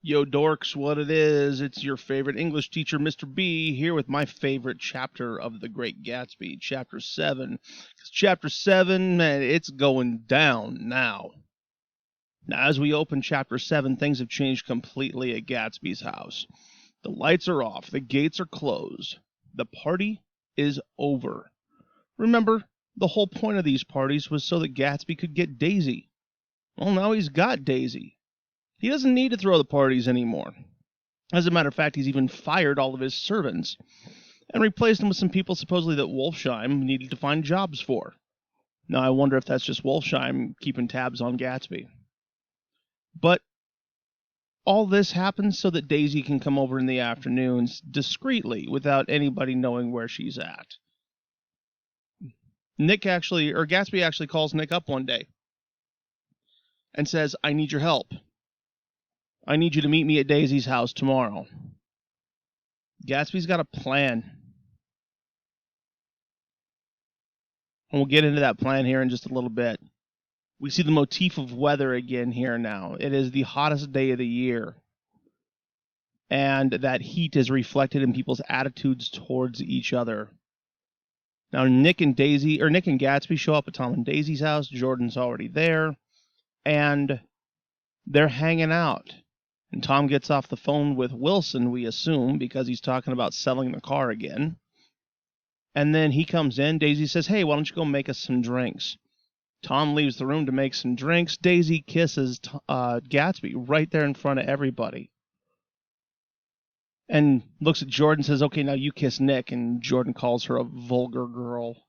Yo, dorks, what it is? It's your favorite English teacher, Mr. B, here with my favorite chapter of The Great Gatsby, Chapter 7. 'Cause Chapter 7, man, it's going down now. Now, as we open Chapter 7, things have changed completely at Gatsby's house. The lights are off, the gates are closed, the party is over. Remember, the whole point of these parties was so that Gatsby could get Daisy. Well, now he's got Daisy. He doesn't need to throw the parties anymore. As a matter of fact, he's even fired all of his servants and replaced them with some people supposedly that Wolfsheim needed to find jobs for. Now, I wonder if that's just Wolfsheim keeping tabs on Gatsby. But all this happens so that Daisy can come over in the afternoons discreetly without anybody knowing where she's at. Gatsby actually calls Nick up one day and says, "I need your help. I need you to meet me at Daisy's house tomorrow." Gatsby's got a plan. And we'll get into that plan here in just a little bit. We see the motif of weather again here now. It is the hottest day of the year. And that heat is reflected in people's attitudes towards each other. Now Nick and Gatsby show up at Tom and Daisy's house. Jordan's already there. And they're hanging out. And Tom gets off the phone with Wilson, we assume, because he's talking about selling the car again. And then he comes in. Daisy says, "Hey, why don't you go make us some drinks?" Tom leaves the room to make some drinks. Daisy kisses Gatsby right there in front of everybody. And looks at Jordan and says, "Okay, now you kiss Nick." And Jordan calls her a vulgar girl.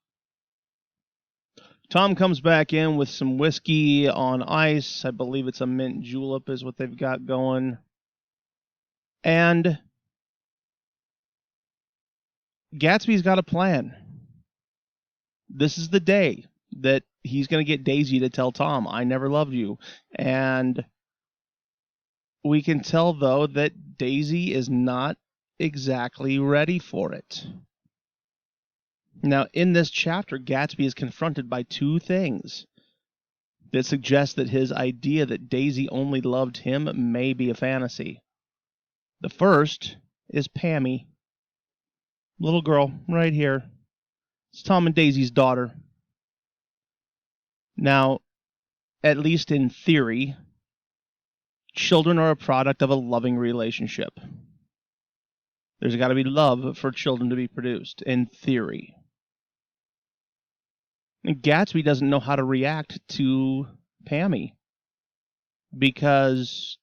Tom comes back in with some whiskey on ice. I believe it's a mint julep is what they've got going. And Gatsby's got a plan. This is the day that he's going to get Daisy to tell Tom, "I never loved you." And we can tell, though, that Daisy is not exactly ready for it. Now, in this chapter, Gatsby is confronted by two things that suggest that his idea that Daisy only loved him may be a fantasy. The first is Pammy. Little girl, right here. It's Tom and Daisy's daughter. Now, at least in theory, children are a product of a loving relationship. There's got to be love for children to be produced, in theory. And Gatsby doesn't know how to react to Pammy because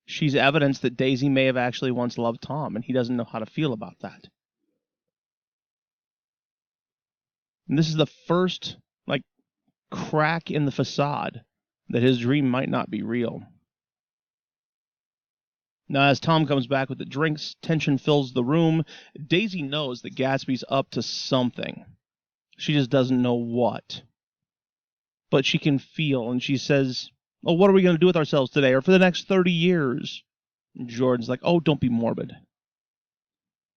she's evidence that Daisy may have actually once loved Tom, and he doesn't know how to feel about that. And this is the first, crack in the facade that his dream might not be real. Now, as Tom comes back with the drinks, tension fills the room. Daisy knows that Gatsby's up to something. She just doesn't know what. But she can feel, and she says, "Oh, what are we going to do with ourselves today, or for the next 30 years? And Jordan's like, "Oh, don't be morbid."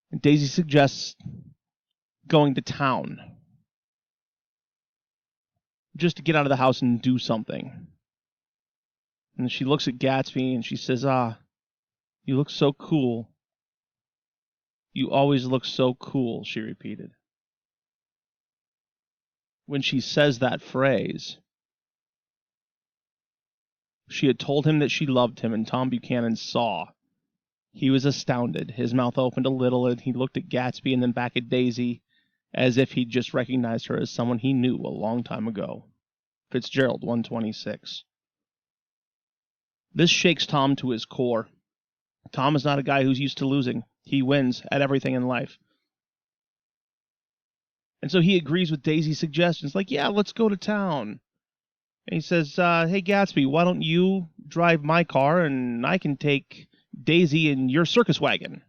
And Daisy suggests going to town. Just to get out of the house and do something. And she looks at Gatsby and she says, "You look so cool. You always look so cool," she repeated. When she says that phrase, she had told him that she loved him, and Tom Buchanan saw. He was astounded. His mouth opened a little, and he looked at Gatsby and then back at Daisy, as if he'd just recognized her as someone he knew a long time ago. Fitzgerald, 126. This shakes Tom to his core. Tom is not a guy who's used to losing. He wins at everything in life. And so he agrees with Daisy's suggestions, "Yeah, let's go to town." And he says, "Hey, Gatsby, why don't you drive my car and I can take Daisy in your circus wagon?"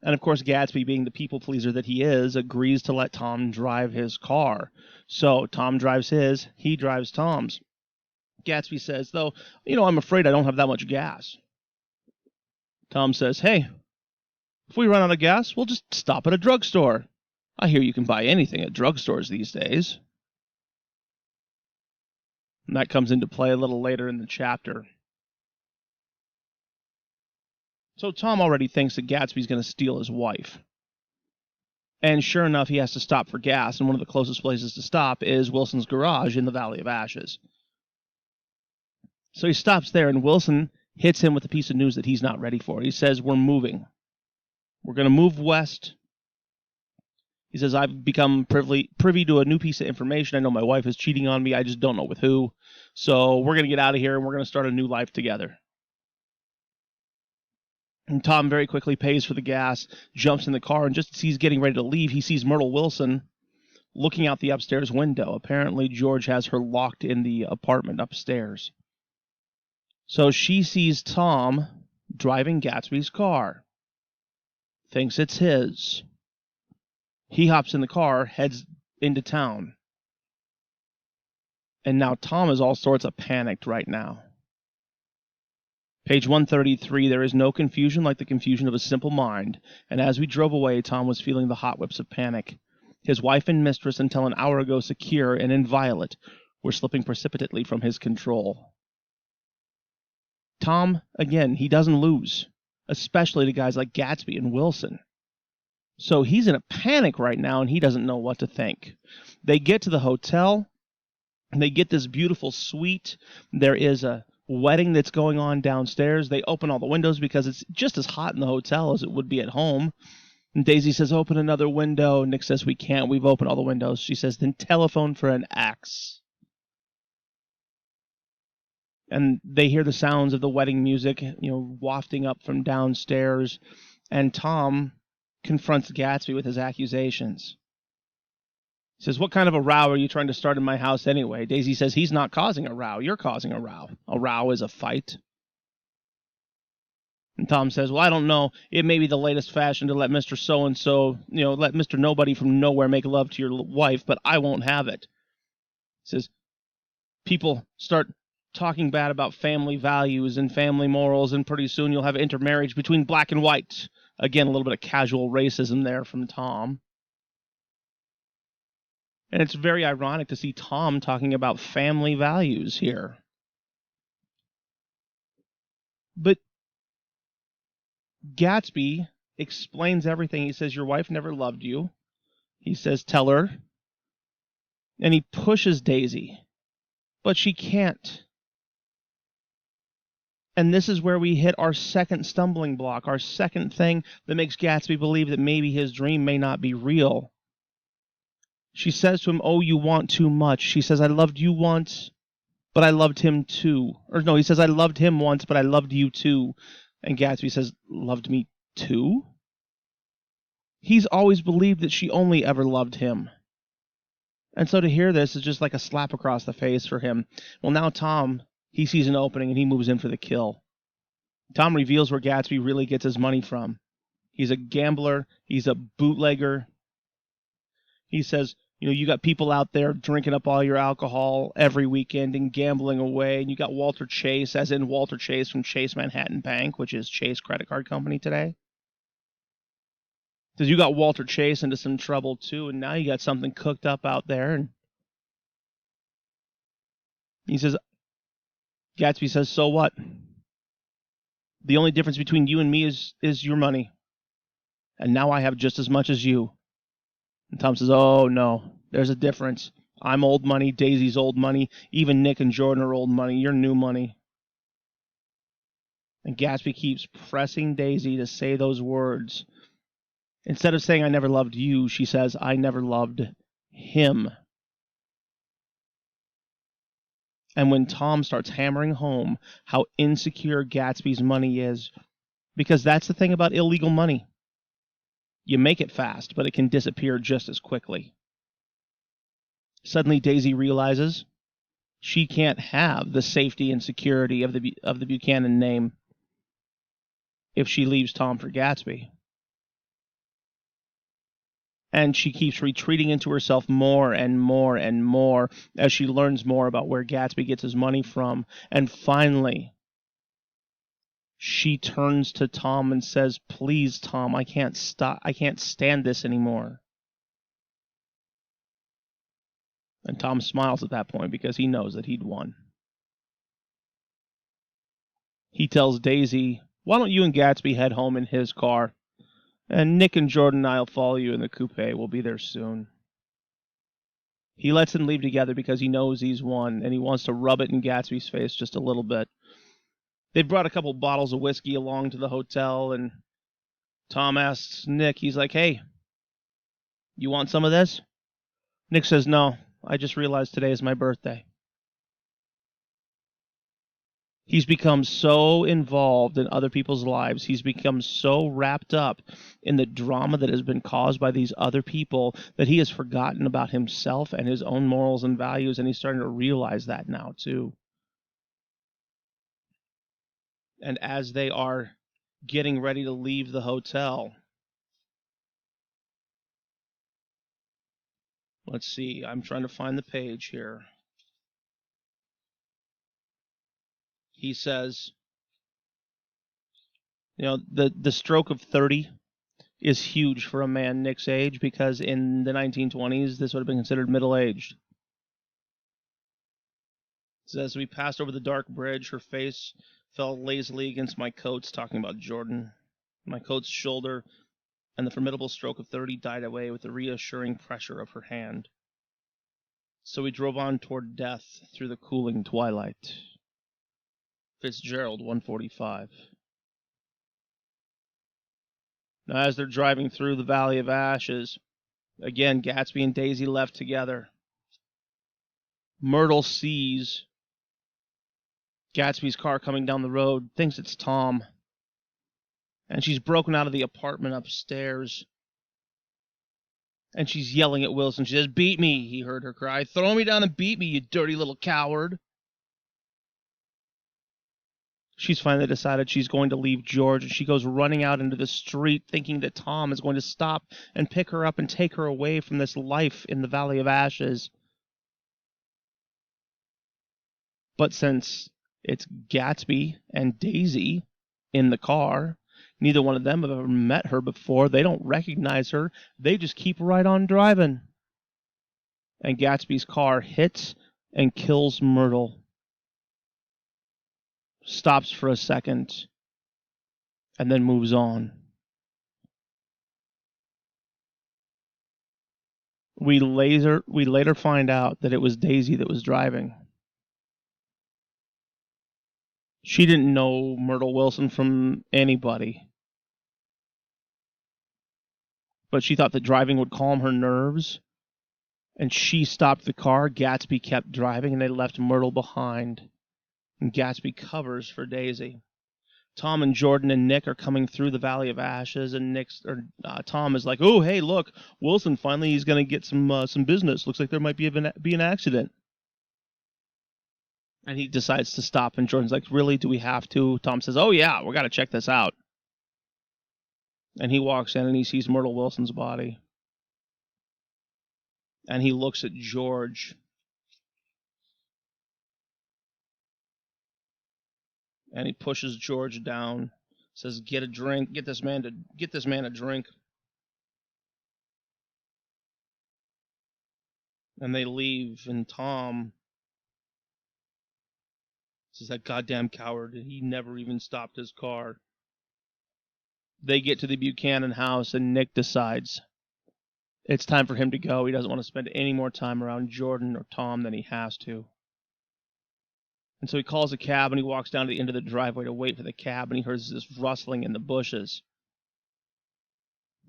And of course, Gatsby, being the people pleaser that he is, agrees to let Tom drive his car. So Tom drives his, he drives Tom's. Gatsby says, though, "I'm afraid I don't have that much gas." Tom says, "Hey, if we run out of gas, we'll just stop at a drugstore. I hear you can buy anything at drugstores these days." And that comes into play a little later in the chapter. So Tom already thinks that Gatsby's going to steal his wife. And sure enough, he has to stop for gas, and one of the closest places to stop is Wilson's garage in the Valley of Ashes. So he stops there, and Wilson hits him with a piece of news that he's not ready for. He says, we're moving. We're going to move west. He says, I've become privy to a new piece of information. I know my wife is cheating on me. I just don't know with who. So we're going to get out of here, and we're going to start a new life together. And Tom very quickly pays for the gas, jumps in the car, and just as he's getting ready to leave, he sees Myrtle Wilson looking out the upstairs window. Apparently, George has her locked in the apartment upstairs. So she sees Tom driving Gatsby's car. Thinks it's his. He hops in the car, heads into town. And now Tom is all sorts of panicked right now. Page 133, there is no confusion like the confusion of a simple mind. And as we drove away, Tom was feeling the hot whips of panic. His wife and mistress, until an hour ago secure and inviolate, were slipping precipitately from his control. Tom, again, he doesn't lose, especially to guys like Gatsby and Wilson. So he's in a panic right now, and he doesn't know what to think. They get to the hotel, and they get this beautiful suite. There is a wedding that's going on downstairs. They open all the windows because it's just as hot in the hotel as it would be at home. And Daisy says, open another window. Nick says, we can't. We've opened all the windows. She says, then telephone for an axe. And they hear the sounds of the wedding music, wafting up from downstairs. And Tom confronts Gatsby with his accusations. He says, what kind of a row are you trying to start in my house anyway? Daisy says, he's not causing a row. You're causing a row. A row is a fight. And Tom says, well, I don't know. It may be the latest fashion to let Mr. So-and-so, let Mr. Nobody from nowhere make love to your wife, but I won't have it. He says, people start talking bad about family values and family morals, and pretty soon you'll have intermarriage between black and white. Again, a little bit of casual racism there from Tom. And it's very ironic to see Tom talking about family values here. But Gatsby explains everything. He says, your wife never loved you. He says, tell her. And he pushes Daisy. But she can't. And this is where we hit our second stumbling block, our second thing that makes Gatsby believe that maybe his dream may not be real. She says to him, oh, you want too much. She says, I loved you once, but I loved him too. Or no, he says, I loved him once, but I loved you too. And Gatsby says, loved me too? He's always believed that she only ever loved him. And so to hear this is just like a slap across the face for him. Well, now Tom, he sees an opening and he moves in for the kill. Tom reveals where Gatsby really gets his money from. He's a gambler. He's a bootlegger. He says, you got people out there drinking up all your alcohol every weekend and gambling away. And you got Walter Chase, as in Walter Chase from Chase Manhattan Bank, which is Chase Credit Card Company today. Because you got Walter Chase into some trouble too, and now you got something cooked up out there. And he says, Gatsby says, so what? The only difference between you and me is your money. And now I have just as much as you. And Tom says, oh, no, there's a difference. I'm old money. Daisy's old money. Even Nick and Jordan are old money. You're new money. And Gatsby keeps pressing Daisy to say those words. Instead of saying, I never loved you, she says, I never loved him. And when Tom starts hammering home how insecure Gatsby's money is, because that's the thing about illegal money. You make it fast, but it can disappear just as quickly. Suddenly Daisy realizes she can't have the safety and security of the Buchanan name if she leaves Tom for Gatsby. And she keeps retreating into herself more and more and more as she learns more about where Gatsby gets his money from. And finally, she turns to Tom and says, please, Tom, I can't stand this anymore. And Tom smiles at that point because he knows that he'd won. He tells Daisy Why don't you and Gatsby head home in his car? And Nick and Jordan and I will follow you in the coupe. We'll be there soon. He lets them leave together because he knows he's won, and he wants to rub it in Gatsby's face just a little bit. They brought a couple bottles of whiskey along to the hotel, and Tom asks Nick, he's like, hey, you want some of this? Nick says, no, I just realized today is my birthday. He's become so involved in other people's lives. He's become so wrapped up in the drama that has been caused by these other people that he has forgotten about himself and his own morals and values, and he's starting to realize that now, too. And as they are getting ready to leave the hotel, let's see, I'm trying to find the page here. He says, you know, the stroke of 30 is huge for a man Nick's age, because in the 1920s, this would have been considered middle-aged. It says, as we passed over the dark bridge, her face fell lazily against my coat's, talking about Jordan. My coat's shoulder, and the formidable stroke of 30 died away with the reassuring pressure of her hand. So we drove on toward death through the cooling twilight. Fitzgerald, 145. Now, as they're driving through the Valley of Ashes, again, Gatsby and Daisy left together. Myrtle sees Gatsby's car coming down the road, thinks it's Tom, and she's broken out of the apartment upstairs, and she's yelling at Wilson. She says, beat me, he heard her cry. Throw me down and beat me, you dirty little coward. She's finally decided she's going to leave George, and she goes running out into the street thinking that Tom is going to stop and pick her up and take her away from this life in the Valley of Ashes. But since it's Gatsby and Daisy in the car, neither one of them have ever met her before. They don't recognize her. They just keep right on driving. And Gatsby's car hits and kills Myrtle. Stops for a second, and then moves on. We later find out that it was Daisy that was driving. She didn't know Myrtle Wilson from anybody, but she thought that driving would calm her nerves, and she stopped the car. Gatsby kept driving, and they left Myrtle behind. And Gatsby covers for Daisy. Tom and Jordan and Nick are coming through the Valley of Ashes, and Tom is like, "Oh, hey, look, Wilson finally he's going to get some business. Looks like there might be an accident." And he decides to stop, and Jordan's like, "Really? Do we have to?" Tom says, "Oh yeah, we got to check this out." And he walks in and he sees Myrtle Wilson's body, and he looks at George. And he pushes George down, says, "Get a drink. Get this man a drink." And they leave, and Tom says, "That goddamn coward, he never even stopped his car." They get to the Buchanan house, and Nick decides it's time for him to go. He doesn't want to spend any more time around Jordan or Tom than he has to. And so he calls a cab, and he walks down to the end of the driveway to wait for the cab, and he hears this rustling in the bushes.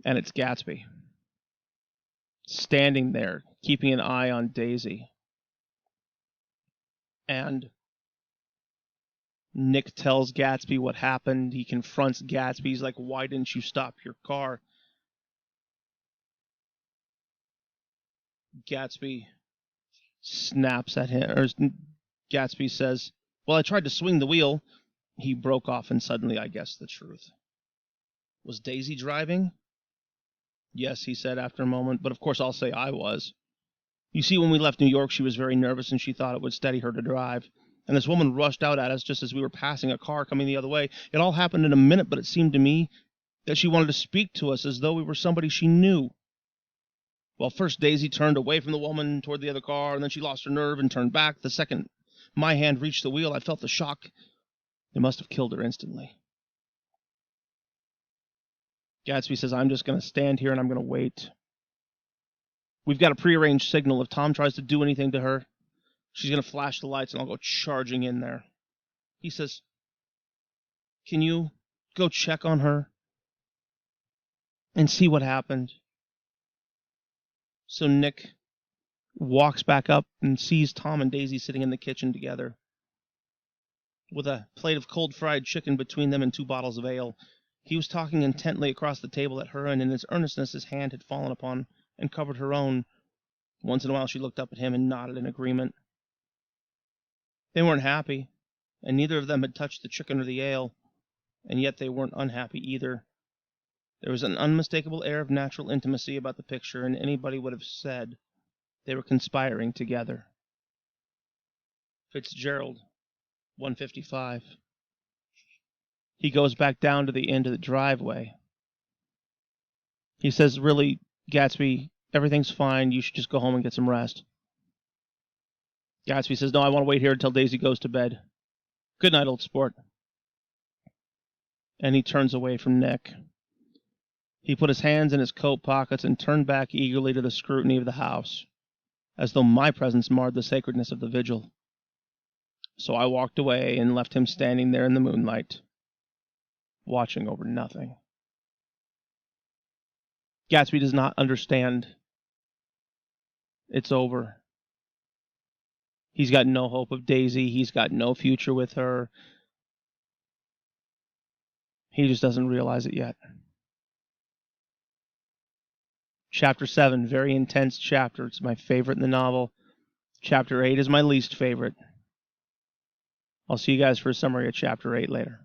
And it's Gatsby, standing there, keeping an eye on Daisy. And Nick tells Gatsby what happened. He confronts Gatsby. He's like, "Why didn't you stop your car?" Gatsby snaps at him, or Gatsby says, "Well, I tried to swing the wheel." He broke off, and suddenly I guessed the truth. "Was Daisy driving?" "Yes," he said after a moment, "but of course I'll say I was. You see, when we left New York, she was very nervous, and she thought it would steady her to drive. And this woman rushed out at us just as we were passing a car coming the other way. It all happened in a minute, but it seemed to me that she wanted to speak to us as though we were somebody she knew. Well, first Daisy turned away from the woman toward the other car, and then she lost her nerve and turned back. The second my hand reached the wheel, I felt the shock. It must have killed her instantly." Gatsby says, I'm just going to stand here and I'm going to wait. We've got a prearranged signal. If Tom tries to do anything to her, she's going to flash the lights and I'll go charging in there. He says, can you go check on her and see what happened? So Nick walks back up and sees Tom and Daisy sitting in the kitchen together with a plate of cold fried chicken between them and 2 bottles of ale. He was talking intently across the table at her, and in his earnestness his hand had fallen upon and covered her own. Once in a while she looked up at him and nodded in agreement. They weren't happy, and neither of them had touched the chicken or the ale, and yet they weren't unhappy either. There was an unmistakable air of natural intimacy about the picture, and anybody would have said they were conspiring together. Fitzgerald, 155. He goes back down to the end of the driveway. He says, really, Gatsby, everything's fine. You should just go home and get some rest. Gatsby says, no, I want to wait here until Daisy goes to bed. Good night, old sport. And he turns away from Nick. He put his hands in his coat pockets and turned back eagerly to the scrutiny of the house, as though my presence marred the sacredness of the vigil. So I walked away and left him standing there in the moonlight, watching over nothing. Gatsby does not understand. It's over. He's got no hope of Daisy. He's got no future with her. He just doesn't realize it yet. Chapter 7, very intense chapter. It's my favorite in the novel. Chapter 8 is my least favorite. I'll see you guys for a summary of Chapter 8 later.